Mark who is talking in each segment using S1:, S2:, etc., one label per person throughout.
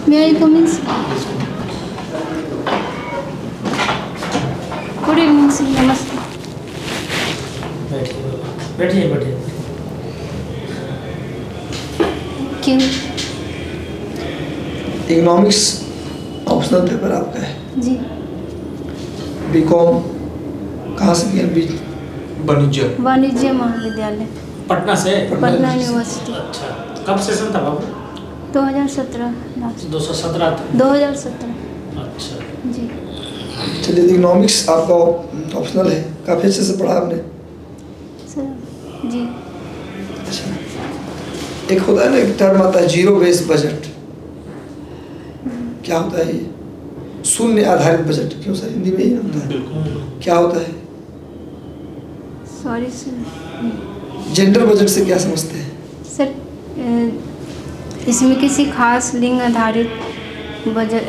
S1: May I come in? Good evening, sir. नमस्ते.
S2: बैठिए बैठिए.
S1: क्यों?
S3: इकोनॉमिक्स ऑप्शनल पेपर आपका है.
S1: जी.
S3: बीकॉम कहाँ से किया?
S1: वाणिज्य महाविद्यालय
S2: पटना से.
S1: पटना यूनिवर्सिटी.
S2: अच्छा, कब सेशन था बाबू?
S1: 2017
S2: 2017 था.
S1: 2017.
S2: अच्छा
S1: जी.
S3: चलिए, इकोनॉमिक्स आपका ऑप्शनल है. काफ़ी अच्छे से पढ़ा आपने.
S1: सर जी.
S3: अच्छा, एक होता है ना, एक टर्म आता है जीरो बेस्ड बजट. क्या होता है ये? शून्य आधारित बजट. क्यों सर, हिंदी में ही होता है. क्या होता है?
S1: Sorry sir.
S3: जेंडर बजट से क्या समझते हैं?
S1: सर इसमें किसी खास लिंग आधारित बजट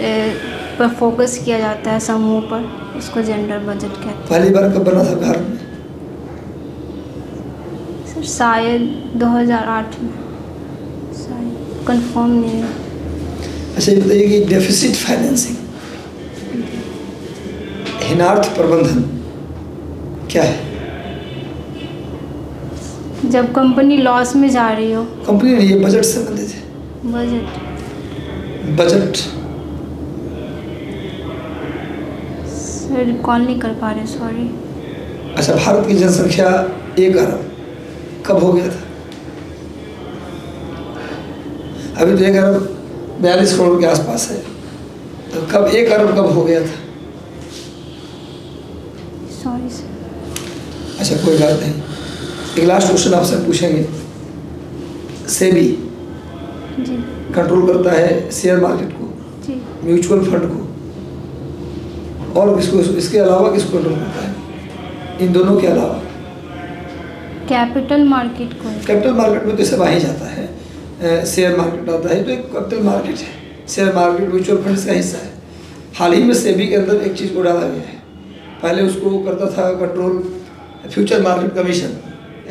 S1: पर फोकस किया जाता है, समूह पर, उसको जेंडर बजट कहते हैं.
S3: पहली बार कब बना था भारत में?
S1: सर शायद 2008 में, शायद, कंफर्म नहीं है.
S3: अच्छा, ये बताइए कि डेफिसिट फाइनेंसिंग, हीनार्थ प्रबंधन क्या है?
S1: जब कंपनी लॉस में जा रही हो.
S3: कंपनी नहीं, ये बजट से संबंधित है. बजट
S1: सर कॉल नहीं कर पा रहे, सॉरी.
S3: अच्छा, भारत की जनसंख्या 1 अरब कब हो गया था? अभी तो 1 अरब 42 करोड़ के आसपास है. तो कब 1 अरब कब हो गया था?
S1: Sorry sir.
S3: अच्छा, कोई बात नहीं. एक लास्ट क्वेश्चन आपसे पूछेंगे. सेबी
S1: जी.
S3: कंट्रोल करता है शेयर मार्केट को,
S1: जी.
S3: म्यूचुअल फंड को, और किसको, इसके अलावा किसको कंट्रोल करता है? इन दोनों के अलावा
S1: कैपिटल मार्केट को.
S3: कैपिटल मार्केट में तो सब आ ही जाता है. शेयर मार्केट आता है, तो एक कैपिटल मार्केट है. शेयर मार्केट म्यूचुअल फंड का हिस्सा है. हाल ही में सेबी के अंदर एक चीज़ को डाला गया है. पहले उसको करता था control future market commission,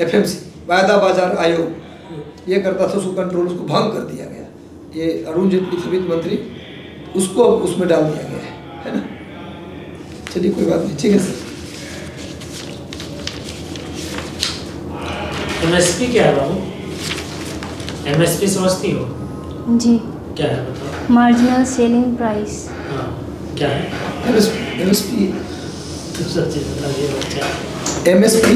S3: FMC, वायदा बाजार आयोग, ये करता था. उसको कंट्रोल, उसको भंग कर दिया गया. ये अरुण जेटली थे वित्त मंत्री, उसको उसमें डाल दिया गया है ना. चलिए, कोई बात नहीं. ठीक है सर.
S2: MSP क्या है बाबू? MSP समझती हो?
S1: जी.
S2: क्या है बताओ?
S1: Marginal selling price.
S2: हाँ, क्या है?
S3: MSP
S2: सच्ची बताइए बच्चा.
S3: MSP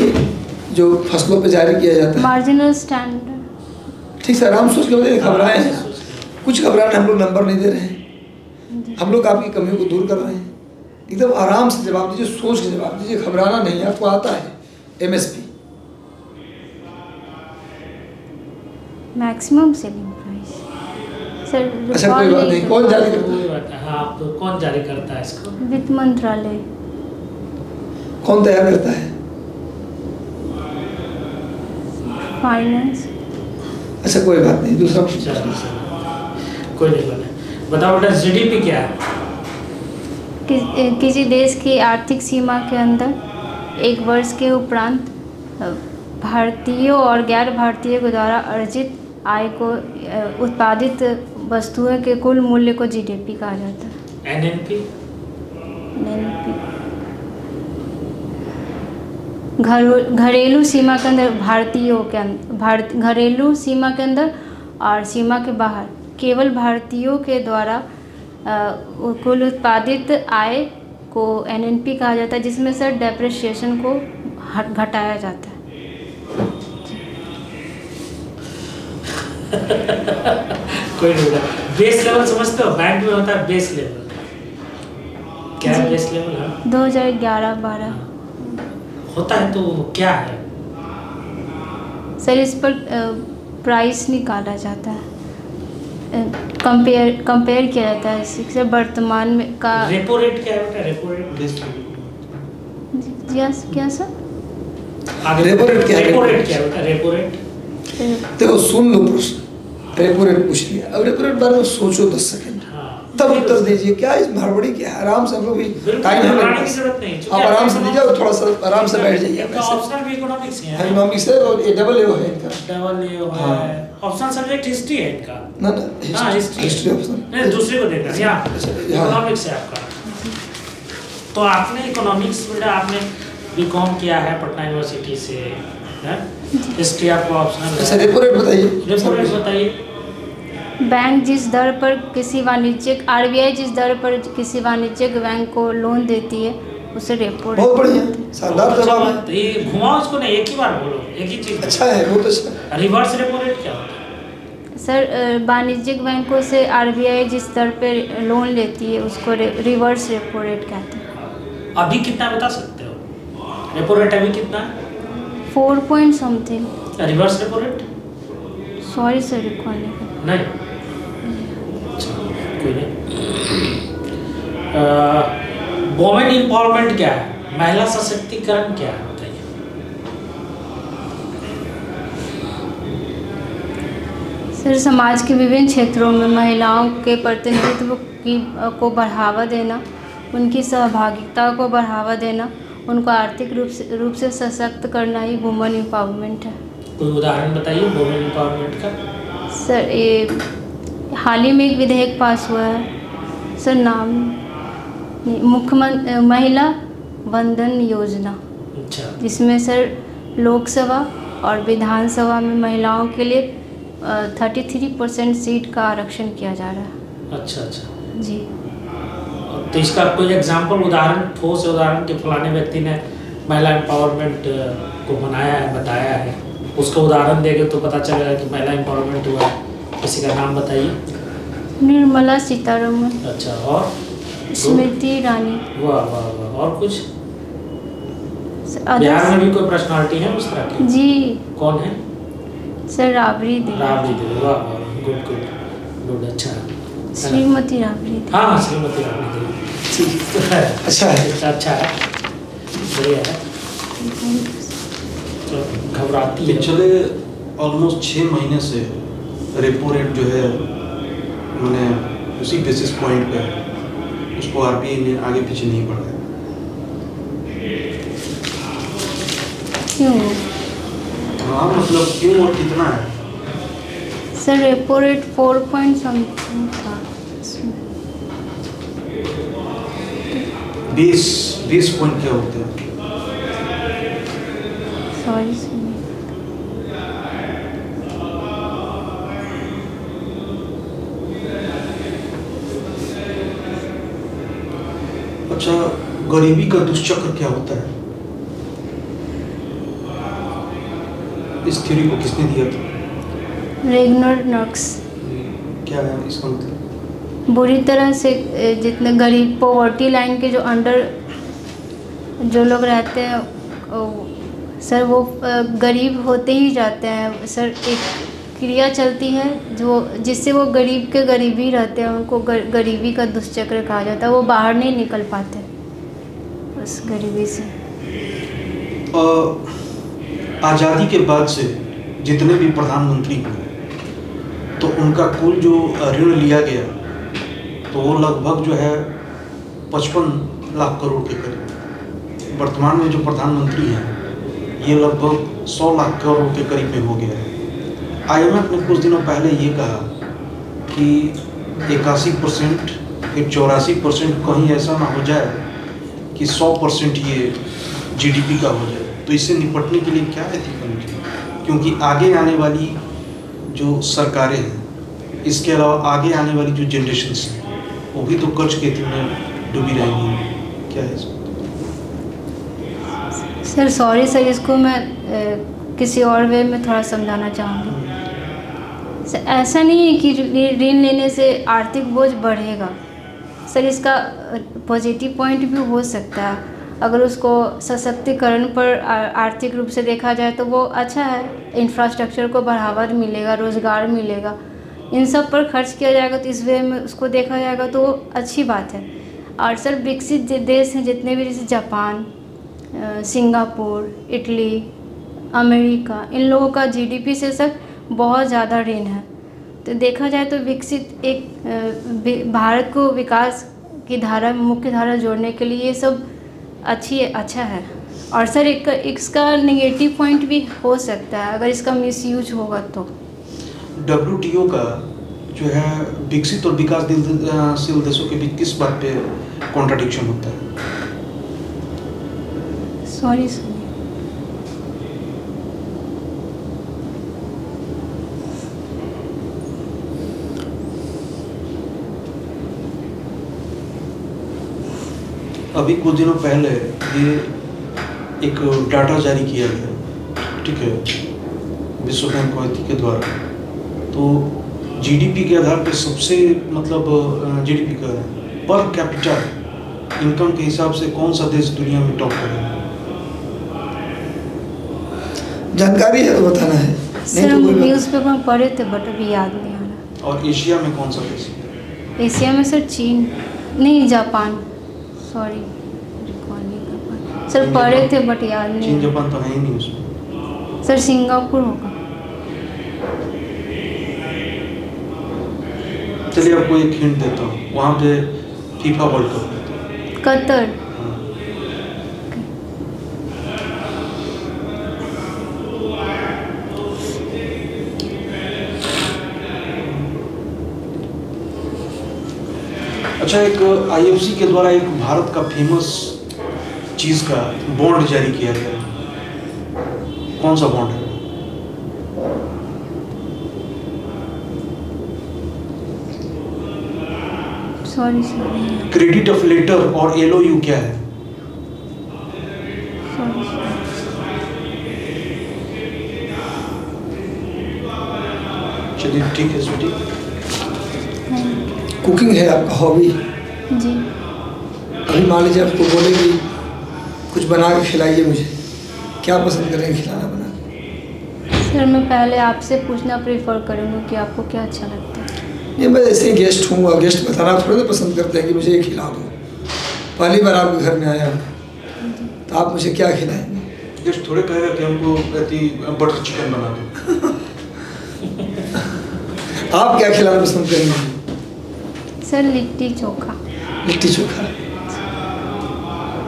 S3: जो फसलों पे जारी किया जाता है.
S1: Marginal standard.
S3: ठीक सर, आराम सोच के बताइए. घबराए हैं कुछ? घबराना, हम लोग नंबर नहीं दे रहे हैं. हम लोग आपकी कमियों को दूर कर रहे हैं. एकदम आराम से जवाब दीजिए, सोच के जवाब दीजिए. घबराना नहीं, आपको आता है. MSP
S1: maximum selling price. Sir
S3: अच्छा, कोई बात नहीं. कौन जारी करता है?
S2: हाँ, तो कौन जारी करता है इसको?
S1: वित्त मंत्रालय.
S3: कौन तैयार करता है?
S1: फाइनेंस.
S3: अच्छा, कोई बात नहीं. दूसरा
S2: कोई नहीं बोले. बताओ बेटा, GDP क्या है?
S1: किसी देश की आर्थिक सीमा के अंदर एक वर्ष के उपरांत भारतीयों और गैर भारतीयों के द्वारा अर्जित आय को, उत्पादित वस्तुओं के कुल मूल्य को GDP कहा जाता है.
S2: NNP
S1: घरेलू सीमा के अंदर, भारतीयों के अंदर, घरेलू सीमा के अंदर और सीमा के बाहर केवल भारतीयों के द्वारा कुल उत्पादित आय को NNP कहा जाता है, जिसमें सर डेप्रिसिएशन को घटाया जाता है.
S2: कोई नहीं बोला. बेस लेवल समझते हो? बैंक में होता है बेस लेवल. क्या है बेस लेवल?
S1: 2011-12
S2: होता है. तो क्या है
S1: सर? इस पर प्राइस निकाला जाता है, कंपेयर किया जाता है इससे वर्तमान में का.
S2: रेपो रेट क्या है बेटा? रेपो रेट
S1: क्या सर?
S3: रेपो रेट क्या है?
S2: रेपो रेट क्या है बेटा? रेपो रेट
S3: देखो, सुन लो प्रश्न. रेपो रेट पूछ लिया. अब रेपो रेट बारे में सोचो 10 सेकंड, तब उत्तर दीजिए. क्या इस हड़बड़ी क्या है? आराम से. हम लोग भी टाइम है, आप आराम से दीजिए. थोड़ा सा आराम से बैठ जाइए.
S2: ऑप्शनल भी इकोनॉमिक्स है.
S3: इकोनॉमिक्स है और ये डबल ए है इनका.
S2: डबल ए है. ऑप्शन सब्जेक्ट हिस्ट्री है इनका।
S3: ना
S2: हाँ हिस्ट्री
S3: ऑप्शन
S2: नहीं, दूसरे को देखा यहाँ इकोनॉमिक्स है आपका। तो आपने इकोनॉमिक्स बेटा आपने बीकॉम किया है पटना यूनिवर्सिटी से, हिस्ट्री आपको ऑप्शनल है।
S3: रेपो रेट बताइए।
S2: रेपो रेट बताइए।
S1: बैंक जिस दर पर किसी वाणिज्यिक RBI जिस दर पर किसी वाणिज्यिक बैंक को लोन देती है उसे रेपो रेट।
S3: बहुत बढ़िया, शानदार जवाब है।
S2: तो ये घुमाओ इसको नहीं, एक ही बार बोलो, एक ही चीज।
S3: अच्छा है, बहुत अच्छा।
S2: रिवर्स रेपो रेट क्या होता है?
S1: सर वाणिज्यिक बैंकों से RBI जिस दर पे लोन लेती है उसको रिवर्स रेपो रेट कहते हैं।
S2: अभी कितना बता सकते हो? रेपो रेट अभी कितना है?
S1: 4 point something.
S2: Reverse repo rate?
S1: Sorry sir, recall
S2: नहीं, अच्छा कोई नहीं। वुमेन एम्पावरमेंट क्या है? महिला सशक्तिकरण क्या है बताइए।
S1: सर समाज के विभिन्न क्षेत्रों में महिलाओं के प्रतिनिधित्व को बढ़ावा देना, उनकी सहभागिता को बढ़ावा देना, उनको आर्थिक रूप से सशक्त करना ही वुमेन एम्पावरमेंट है।
S2: कोई उदाहरण बताइए वुमेन एम्पावरमेंट का।
S1: सर ये हाल ही में एक विधेयक पास हुआ है सर, नाम मुख्यमंत्री महिला वंदन योजना,
S2: अच्छा,
S1: जिसमें सर लोकसभा और विधानसभा में महिलाओं के लिए 33% सीट का आरक्षण किया जा रहा है।
S2: अच्छा अच्छा
S1: जी।
S2: तो इसका कोई एग्जाम्पल उदाहरण, ठोस उदाहरण कि फलाने व्यक्ति ने महिला एम्पावरमेंट को बनाया है, बताया है, उसका उदाहरण देंगे तो पता चलेगा कि महिला एम्पावरमेंट हुआ है। किसी का नाम बताइए।
S1: निर्मला सीतारमण।
S2: अच्छा, और
S1: स्मृति ईरानी।
S2: वाह वाह वाह। और कुछ बिहार में भी कोई पर्सनालिटी है उस तरह की?
S1: जी।
S2: कौन है?
S1: सर राबड़ी देवी।
S2: राबड़ी देवी, वाह वाह, गुड गुड गुड, अच्छा।
S1: श्रीमती राबड़ी देवी।
S2: हाँ श्रीमती राबड़ी देवी,
S3: अच्छा है,
S2: अच्छा है, बढ़िया है। तो घबराती है।
S4: पिछले ऑलमोस्ट 6 महीने से रेपो रेट जो है मैंने उसी बेसिस पॉइंट पे उसको RBI ने आगे पीछे नहीं बढ़ाया।
S1: क्यों?
S4: हाँ मतलब क्यों और कितना है?
S1: Sir repo rate 4 point something था।
S4: बेस पॉइंट क्या होते हैं?
S1: Sorry sir.
S4: अच्छा, गरीबी का दुष्चक्र क्या होता है? इस थ्योरी को किसने दिया था?
S1: Ragnar Nurkse.
S4: क्या है इसका मतलब?
S1: बुरी तरह से जितने गरीब, पॉवर्टी लाइन के जो अंडर जो लोग रहते हैं सर, वो गरीब होते ही जाते हैं सर। एक क्रिया चलती है जो जिससे वो गरीब के गरीब ही रहते हैं, उनको गरीबी का दुष्चक्र कहा जाता है। वो बाहर नहीं निकल पाते उस गरीबी से।
S4: आज़ादी के बाद से जितने भी प्रधानमंत्री हुए तो उनका कुल जो ऋण लिया गया तो वो लगभग जो है 55 लाख करोड़ के करीब। वर्तमान में जो प्रधानमंत्री हैं ये लगभग 100 लाख करोड़ के करीब में हो गया है। IMF ने कुछ दिनों पहले ये कहा कि 81% या 84% कहीं ऐसा ना हो जाए कि 100% ये GDP का हो जाए। तो इससे निपटने के लिए क्या है क्योंकि आगे आने वाली जो सरकारें हैं, इसके अलावा आगे आने वाली जो जनरेशन्स हैं वो भी तो कर्ज के में डूबी रहेंगी। क्या है
S1: सर? सॉरी सर, इसको मैं किसी और वे में थोड़ा समझाना चाहूँगी। सर ऐसा नहीं है कि ऋण लेने से आर्थिक बोझ बढ़ेगा सर। इसका पॉजिटिव पॉइंट भी हो सकता है। अगर उसको सशक्तिकरण पर आर्थिक रूप से देखा जाए तो वो अच्छा है। इंफ्रास्ट्रक्चर को बढ़ावा मिलेगा, रोज़गार मिलेगा, इन सब पर खर्च किया जाएगा तो इस वे में उसको देखा जाएगा तो अच्छी बात है। और सर विकसित देश हैं जितने भी, जैसे जापान, सिंगापुर, इटली, अमेरिका, इन लोगों का GDP से सर बहुत ज़्यादा ऋण है। तो देखा जाए तो विकसित एक भारत को विकास की धारा, मुख्य धारा जोड़ने के लिए ये सब अच्छा है। और सर इसका नेगेटिव पॉइंट भी हो सकता है अगर इसका मिसयूज होगा तो।
S4: WTO का जो है विकसित और विकासशील देशों के बीच किस बात पे कॉन्ट्राडिक्शन होता है?
S1: सॉरी।
S4: अभी कुछ दिनों पहले ये एक डाटा जारी किया गया, ठीक है, विश्व बैंक के द्वारा। तो GDP के आधार पे सबसे मतलब GDP का पर कैपिटा इनकम के हिसाब से कौन सा देश दुनिया में टॉप पर है?
S3: जानकारी है तो बताना है।
S1: सर हम न्यूज़पेपर में पढ़े थे बट अभी याद नहीं आ रहा।
S4: और एशिया में कौन सा देश?
S1: एशिया में सर चीन नहीं, जापान। सॉरी सर पढ़े थे बट याद नहीं।
S4: चीन जापान तो है ही नहीं उसमें।
S1: सर सिंगापुर होगा।
S4: चलिए आपको एक हिंट देता हूँ, वहाँ पे फीफा वर्ल्ड कप है।
S1: कतर।
S4: अच्छा, एक IFC के द्वारा एक भारत का फेमस चीज का बॉन्ड जारी किया गया, कौन सा बॉन्ड है?
S1: सॉरी।
S4: क्रेडिट ऑफ लेटर और LOU क्या है? चलिए ठीक है स्वीटी।
S3: कुकिंग है आपका हॉबी?
S1: जी।
S3: अभी मान लीजिए आपको बोले कि कुछ बना के खिलाइए मुझे, क्या पसंद करेंगे खिलाना बना के?
S1: सर मैं पहले आपसे पूछना प्रेफर करूँगी कि आपको क्या अच्छा लगता है।
S3: ये मैं ऐसे ही गेस्ट हूँ और गेस्ट बताना थोड़े ना पसंद करते हैं कि मुझे ये खिला दो। पहली बार आपके घर में आया हूँ तो आप मुझे क्या खिलाएंगे?
S4: गेस्ट थोड़े कहेगा कि हमको बटर चिकन बना दो।
S3: आप क्या खिलाना पसंद करेंगे?
S1: सर लिट्टी चोखा।
S3: लिट्टी चोखा,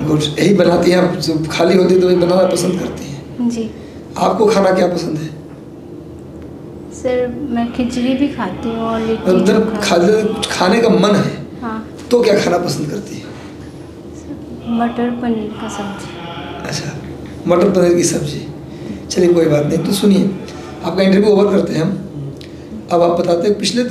S3: गुड। यही बनाती हैं आप? जब खाली होती है तो वही बनाना पसंद करती हैं?
S1: जी।
S3: आपको खाना क्या पसंद है?
S1: सर मैं खिचड़ी भी खाती हूँ और लिट्टी
S3: मतलब
S1: चोखा।
S3: खाने का मन है
S1: हाँ।
S3: तो क्या खाना पसंद करती है?
S1: मटर पनीर का सब्जी।
S3: अच्छा, मटर पनीर की सब्जी। चलिए कोई बात नहीं। तो सुनिए, आपका इंटरव्यू ओवर करते हैं हम। अब आप बताते हैं पिछले